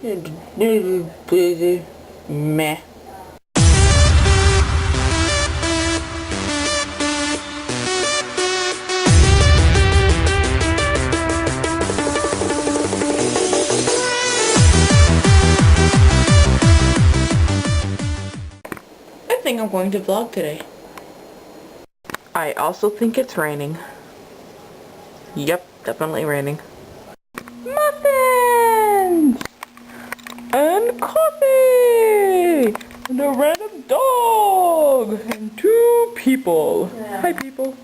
Meh. I think I'm going to vlog today. I also think it's raining. Yep, definitely raining. Muffins! And coffee! And a random dog! And 2 people. Yeah. Hi, people.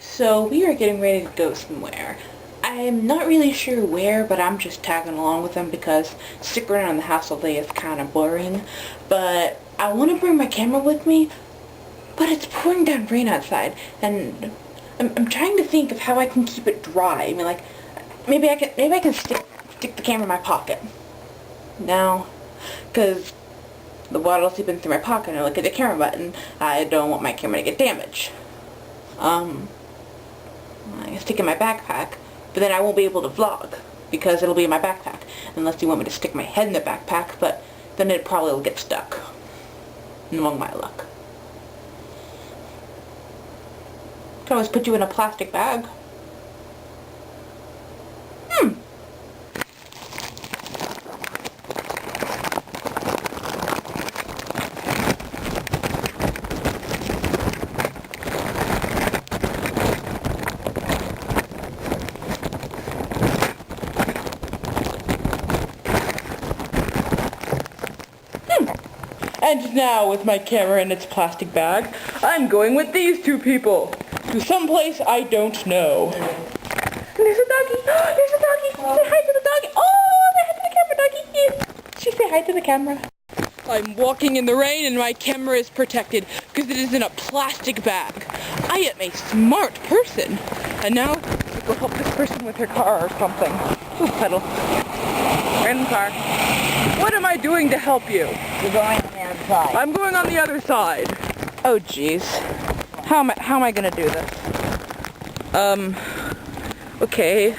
So we are getting ready to go somewhere. I'm not really sure where, but I'm just tagging along with them because sticking around the house all day is kind of boring. But I want to bring my camera with me, but it's pouring down rain outside, and I'm trying to think of how I can keep it dry. I mean, like, maybe I can stick the camera in my pocket. No, because the water will seep in through my pocket and I look at the camera button. I don't want my camera to get damaged. I can stick it in my backpack, but then I won't be able to vlog because it'll be in my backpack. Unless you want me to stick my head in the backpack, but then it probably will get stuck. Knowing my luck. Can always put you in a plastic bag. And now, with my camera in its plastic bag, I'm going with these 2 people to someplace I don't know. And there's a doggy. There's a doggy. Say hi to the doggy. Oh, say hi to the camera, doggy. She say hi to the camera. I'm walking in the rain and my camera is protected because it is in a plastic bag. I am a smart person. And now, I go help this person with her car or something. Ooh, pedal. Random car. What am I doing to help you? You're going on the other side. I'm going on the other side. Oh jeez. How am I gonna do this? Okay.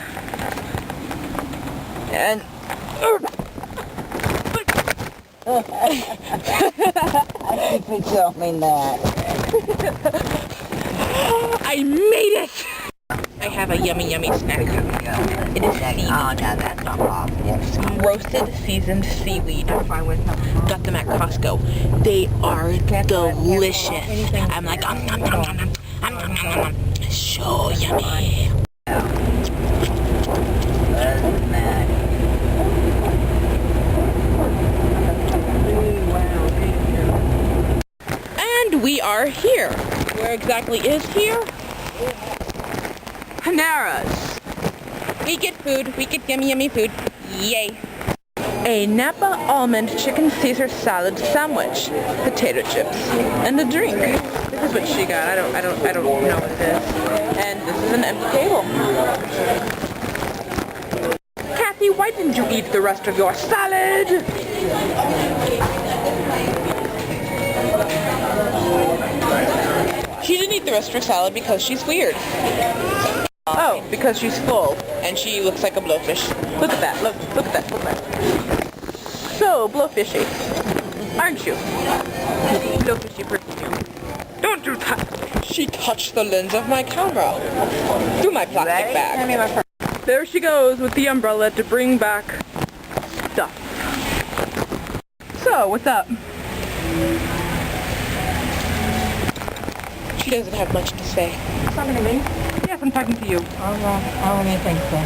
And I think we filming that. I made it! I have a yummy snack. It is seaweed. Oh, no, that's not possible. Roasted, seasoned seaweed. Got them at Costco. They are delicious. I'm like, so yummy. And we are here. Where exactly is here? Panera's. We get food. We get yummy food. Yay. A Napa almond chicken Caesar salad sandwich, potato chips, and a drink. This is what she got. I don't know what it is. And this is an empty table. Kathy, why didn't you eat the rest of your salad? She didn't eat the rest of her salad because she's weird. Oh, because she's full and she looks like a blowfish. Look at that. Look at that. Look at that. So blowfishy, aren't you? Blowfishy person. Don't you touch. She touched the lens of my camera through my plastic bag. There she goes with the umbrella to bring back stuff. So, what's up? She doesn't have much to say. Talking to me? Yes, I'm talking to you. I don't even think so.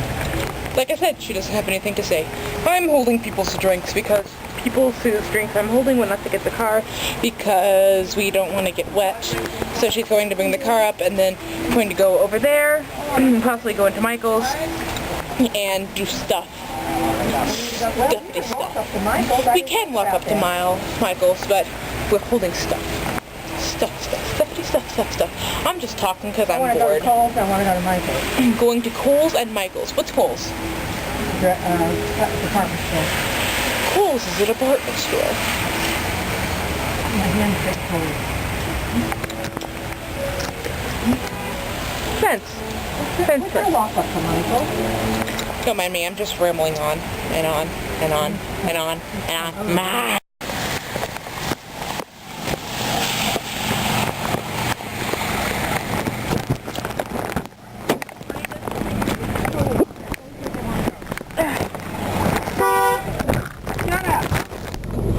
Like I said, she doesn't have anything to say. I'm holding people's drinks because people's drinks I'm holding will not to get the car because we don't want to get wet. So she's going to bring the car up and then going to go over there, possibly go into Michael's and do stuff. Stuffy stuff. We can walk up to Michael's, but we're holding stuff. Stuff. I'm just talking because I'm bored. I want to go to Michael's. Going to Kohl's and Michael's. What's Kohl's? Department store. Kohl's is a department store. My hands get cold. Fence. Fence. Walk up to Michael. Don't mind me, I'm just rambling on and on and on and on and on. Ma.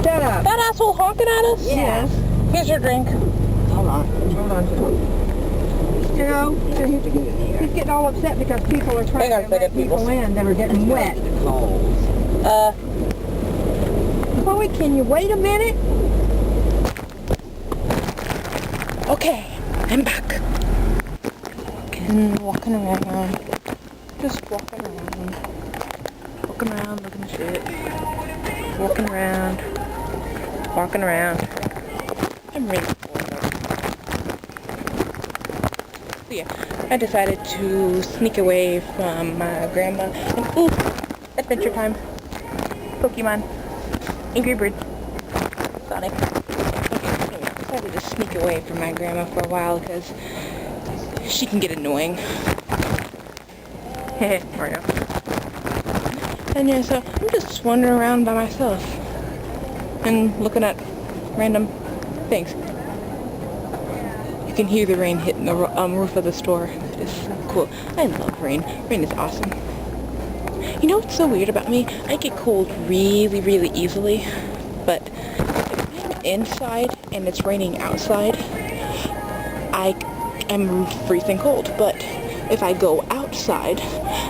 Shut up. That asshole honking at us? Yes. Here's your drink. Hold on. You know, he's getting all upset because people are trying to let people in that are getting wet. Chloe, can you wait a minute? Okay, I'm back. Walking around. Just walking around. Walking around, looking at shit. Walking around. Walking around. I'm really bored. So yeah, I decided to sneak away from my grandma and ooh, adventure time. Pokemon. Angry Bird. Sonic. Okay, anyway, I decided to sneak away from my grandma for a while because she can get annoying. Heh, Mario. And yeah, so I'm just wandering around by myself and looking at random things. You can hear the rain hitting the roof of the store. It is so cool. I love rain. Rain is awesome. You know what's so weird about me? I get cold really, really easily, but if I'm inside and it's raining outside, I am freezing cold. But if I go outside,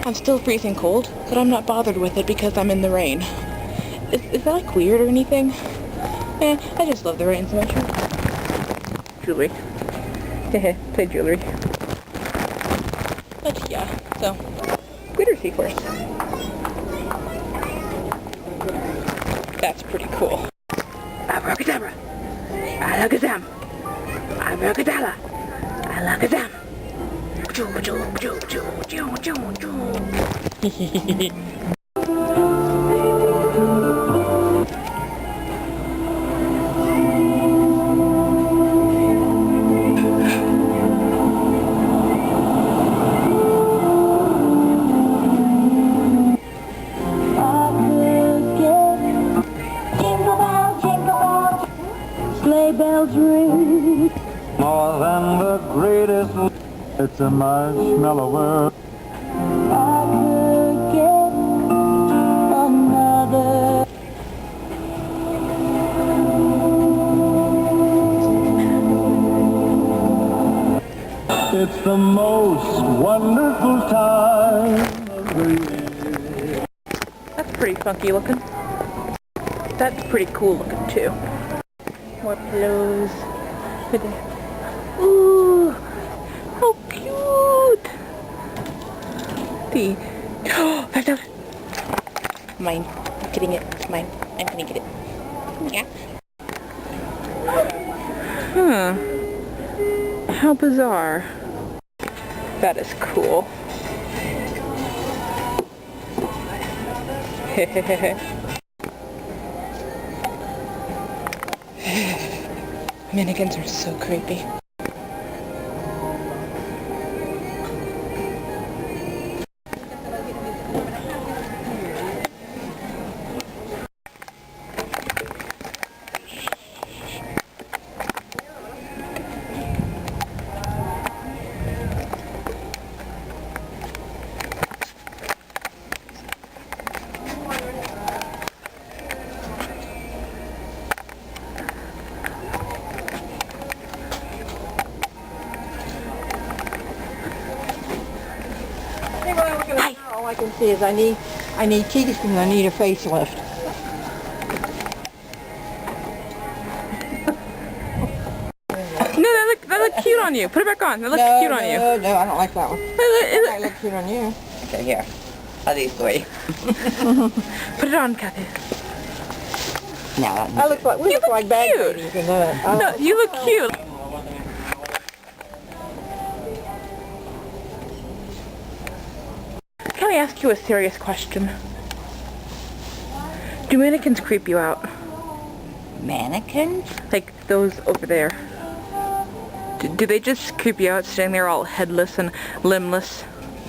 I'm still freezing cold, but I'm not bothered with it because I'm in the rain. Is that like weird or anything? I just love the rain so much. Jewelry. Play jewelry. But yeah, so glitter seahorse. That's pretty cool. Abracadabra. Alakazam. Abracadabra. Alakazam. Sleigh bells ring. More than the greatest, it's a marshmallow world. I could get another. It's the most wonderful time of the year. That's pretty funky looking. That's pretty cool looking too. More pillows. Ooh, how cute! The $5. Mine. I'm getting it. It's mine. I'm gonna get it. Yeah. Huh. How bizarre. That is cool. Mannequins are so creepy. All I can see is I need teeth and I need a facelift. No, that look cute on you. Put it back on. That looks cute on you. No, I don't like that one. That look cute on you. Okay, here. How these three? Put it on, Kathy. No, I look like we look like bad cute. ladies in that. No, you look cute. Can I ask you a serious question? Do mannequins creep you out? mannequins? Like those over there. Do they just creep you out standing there all headless and limbless?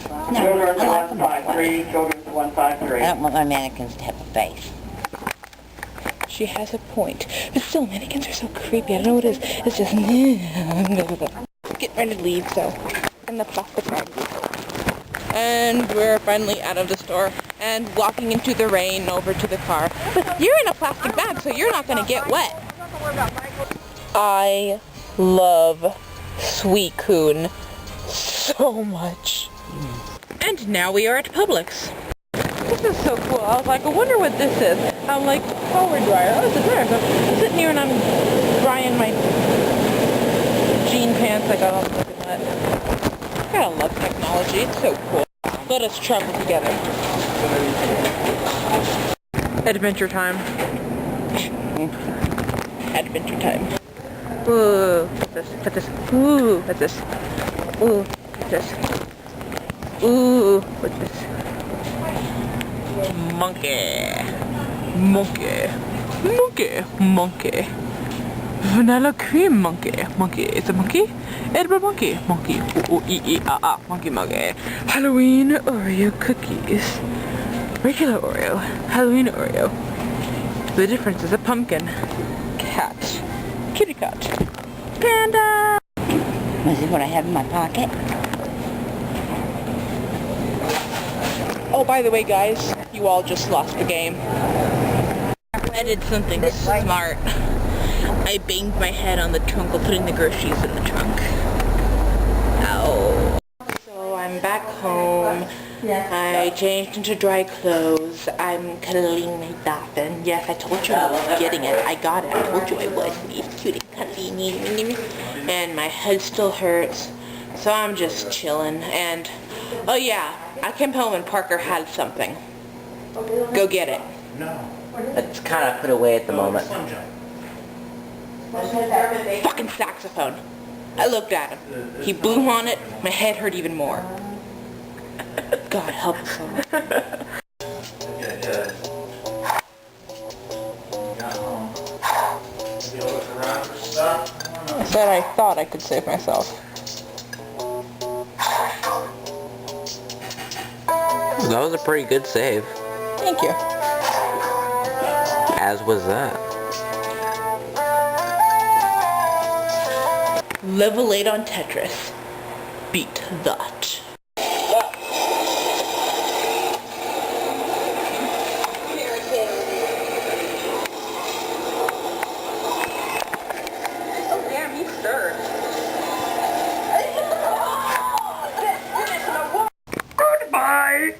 No, Children I to like them that 153, way. children to 153. I don't want my mannequins to have a face. She has a point. But still, mannequins are so creepy. I don't know what it is. It's just... Getting ready to leave, so... And the plastic bag. And we're finally out of the store and walking into the rain over to the car. But you're in a plastic bag, so you're not going to get wet. I love Sweet Coon so much. And now we are at Publix. This is so cool. I was like, I wonder what this is. I'm like, power dryer. Oh, it's a dryer. So I'm sitting here and I'm drying my jean pants. I got all looking wet. I gotta love technology. It's so cool. Let us travel together. Adventure time. Adventure time. Ooh, what's this? What's this? Ooh, what's this? Ooh, what's this? Ooh, what's this? Monkey. Monkey. Monkey. Monkey. Vanilla cream monkey. Monkey. It's a monkey? Edible monkey. Monkey. Ooh, monkey monkey. Halloween Oreo cookies. Regular Oreo. Halloween Oreo. The difference is a pumpkin. Cat. Kitty cat. Panda! This is what I have in my pocket. Oh, by the way, guys, you all just lost the game. I did something smart. I banged my head on the trunk while putting the groceries in the trunk. Ow. So I'm back home. I changed into dry clothes. I'm cuddling my dog. And yes, I told you I was getting it. I got it. I told you I would. He's cute and cuddly. And my head still hurts. So I'm just chilling. And, oh yeah, I came home and Parker had something. Go get it. It's kind of put away at the moment. Fucking saxophone. I looked at him. He blew on it. My head hurt even more. God help us all. I said I thought I could save myself. That was a pretty good save. Thank you. As was that. Level 8 on Tetris. Beat that. Oh damn, he stirred. Goodbye!